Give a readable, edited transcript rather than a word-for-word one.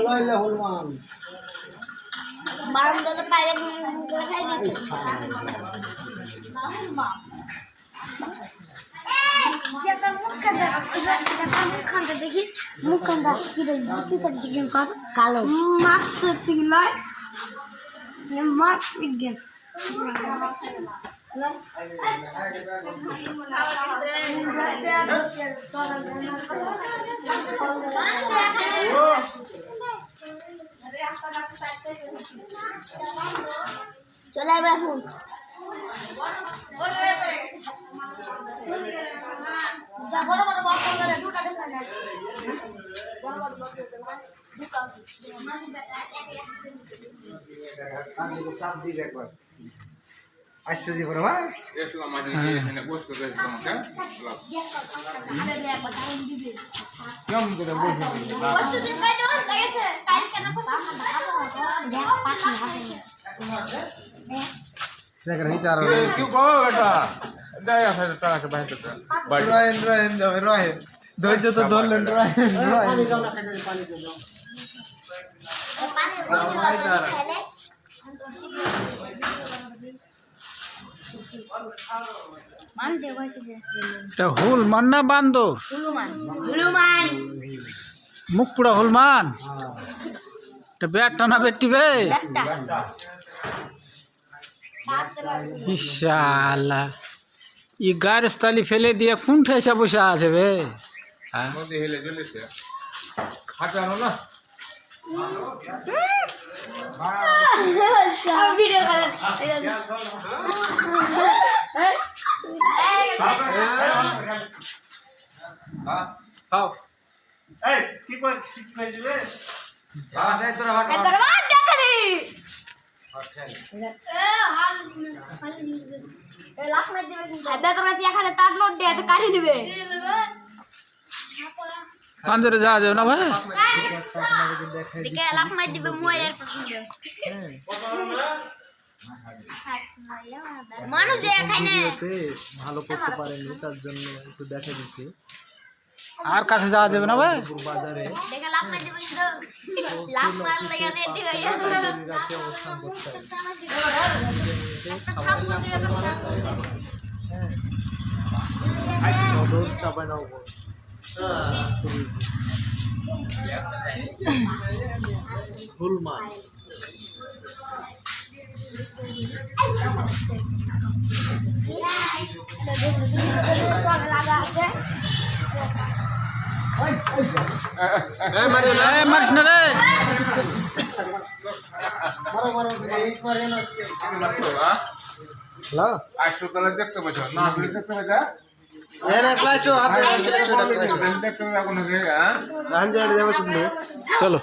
লইলে হলমান বারান্দাতে পায়রা গুলো খাই দিতে যেটার মুখখানটা দেখি মুখখানটা কি দেখি কালো মাস্ক থেকে লয় মাস্ক গেছে চলে এখন যা বড় বড় বক্স করে দুটা দেখা যায় বড় বড় বক্স দুটা আইসে দি বড় ভাই Eso la mayoría en el puesto que es como que. Yo no te voy a decir. বস্তু দিন কই দাও দেখেছে কাল কেন বস্তু দেখ পাখি হাতে দেখেন এই তার ¿Qué cojo, verdad? Ya ya se está que baja está. রয়েন ধৈর্য তো ধরলেন রয়েন পানি দাও না খাইতে পানি দাও মান দে কই দে এটা হুলমান না বান্দর হলুমান মুখ পুরা হুলমান এটা ব্যাটটা না বেটিবে একটা ইনশাআল্লাহ ই গারস্তালি ফেলে দিয়ে কোন ঠেসা বসে আছে বে হ্যাঁ No dije le yo le decía. Hata no la. Video করে How? এই কি কই ঠিক কই দিবে একবার বাদ দেখালি এ লাখ মার দিবে কিন্তু বেকরাতি এখানে তার নোট দিয়ে তো কাটি দিবে পাঞ্জরে যাওয়া যাবে না ভাই দিকে লাখ মার দিবে মোবাইলের পছন্দ মানুষ দেখায় না ভালো করতে পারেনি তার জন্য একটু দেখা দিচ্ছি আর কাছে যাওয়া যাবে না ভাই বাজারে দেখে লাখ মার দিবে কিন্তু লাখ মারলে রেডি হয়ে যাবে কাছে অবস্থান করতে হবে নদর চাপায় নাও ফুলমান মারিস না রে হ্যালো Acho que le দেখতে পাচ্ছ না আপনি দেখতে পাচ্ছ এর ক্লাসও আপনি দেখতে পাচ্ছ এখন হ্যাঁ রান জড়ে যাবে শুনলে চলো